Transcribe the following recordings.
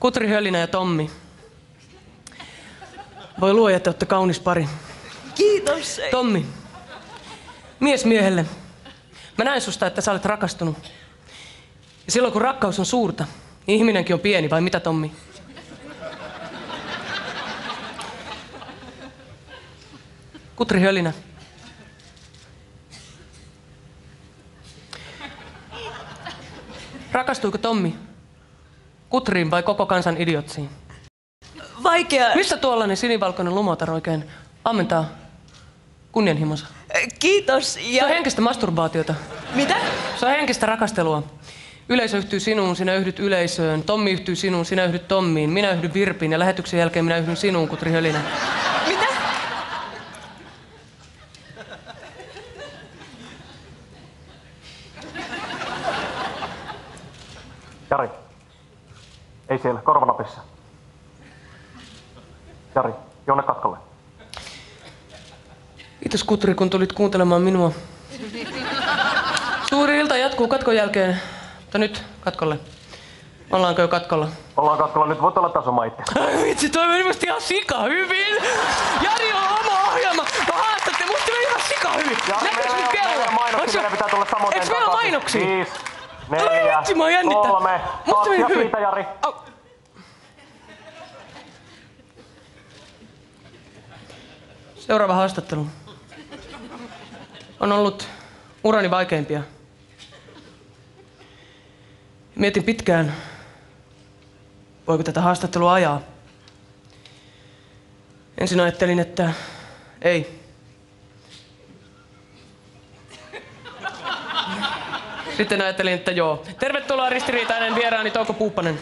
Kutri Höllinä ja Tommi. Voi luoja, että olette kaunis pari. Kiitos. Tommi, mies miehelle. Mä näen susta, että sä olet rakastunut. Ja silloin kun rakkaus on suurta, niin ihminenkin on pieni, vai mitä, Tommi? Kutri Höllinä. Rakastuiko Tommi Kutriin vai koko kansan idiotsiin? Vaikea. Mistä tuollainen sinivalkoinen lumotar oikein ammentaa kunnianhimonsa? Kiitos Se ja... on henkistä masturbaatiota. Mitä? Se on henkistä rakastelua. Yleisö yhtyy sinuun, sinä yhdyt yleisöön. Tommi yhtyy sinuun, sinä yhdyt Tommiin. Minä yhdyn Virpiin ja lähetyksen jälkeen minä yhdyn sinuun, Kutri Höllinä. Mitä? Jari. Ei siellä, korvanapissa. Jari, Jonne katkolle. Kiitos Kutri, kun tulit kuuntelemaan minua. Suuri ilta jatkuu katkon jälkeen, mutta nyt katkolle. Ollaanko jo katkolla? Ollaan katkolla, nyt voit olla tasoma itse. Ai vitsi, toi meni musta ihan sika hyvin. Jari on oma ohjelma. Mä haastatte, musta meni ihan sika hyvin. Näkyis nyt kello? Mainoksia, meidän pitää tulla samoin eiks meillä mainoksia? 5, 4, vitsi, mä jännittää. 3, Musta 2 meni ja hyvin. siitä, Jari. Seuraava haastattelu on ollut urani vaikeimpia. Mietin pitkään, voiko tätä haastattelua ajaa. Ensin ajattelin, että ei. Sitten ajattelin, että joo. Tervetuloa ristiriitainen vieraani Touko Puuppanen.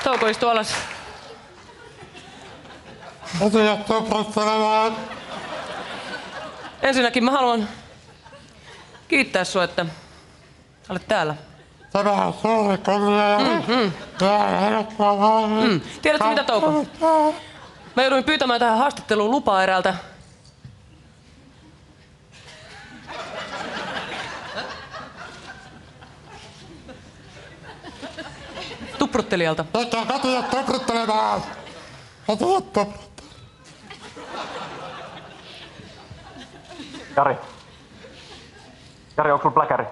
Touko, istu alas. Ensinnäkin mä haluan kiittää sua, että olet täällä. Tämä on suuri kunnia. Tiedätkö mitä, Touko? Mä jouduin pyytämään tähän haastatteluun lupaa eräältä tupruttelijalta. Eikä katuja tupruttelemaan. Katuja tupruttelemaan. Jari. Jari, onko sulla pläkäri?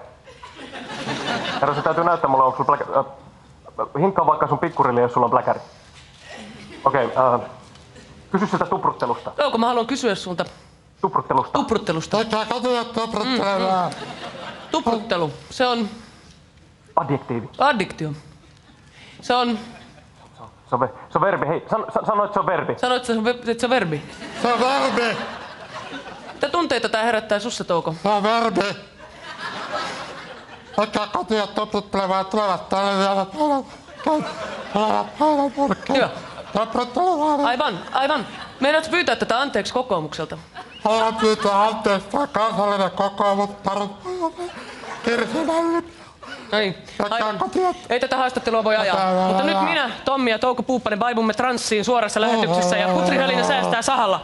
Jari, se täytyy näyttää mulle, onko sulla pläkäri. Hinkkaa vaikka sun pikkurilli, jos sulla on pläkäri. Okei, kysy sitä tupruttelusta. Touko, mä haluan kysyä sulta Tupruttelusta. tupruttelusta. Eikä katuja tupruttelemaan. Tupruttelu, se on Adjektiivi. addiktio. Se on... Se on verbi. Hei, sano, että se on verbi. Sanoit, että se on verbi. Se on verbi. Mitä tunteita tää herättää sussa, Touko? Se on verbi. Eikä katuja tupruttelemaan. Tulevat tänne vielä. Tulevat purkkiin. Hyvä. Tupruttelemaan. Aivan. Meidät pyytää tätä anteeksi kokoomukselta. Haluan pyytää anteeksi. Tämä kansallinen kokoomus tarvitsee. Kirsinä. Aivan. Ei tätä haastattelua voi ajaa. Mutta nyt minä, Tommi ja Touko Puuppanen vaivumme transsiin suorassa lähetyksessä ja Kutri Höllinä säästää sahalla.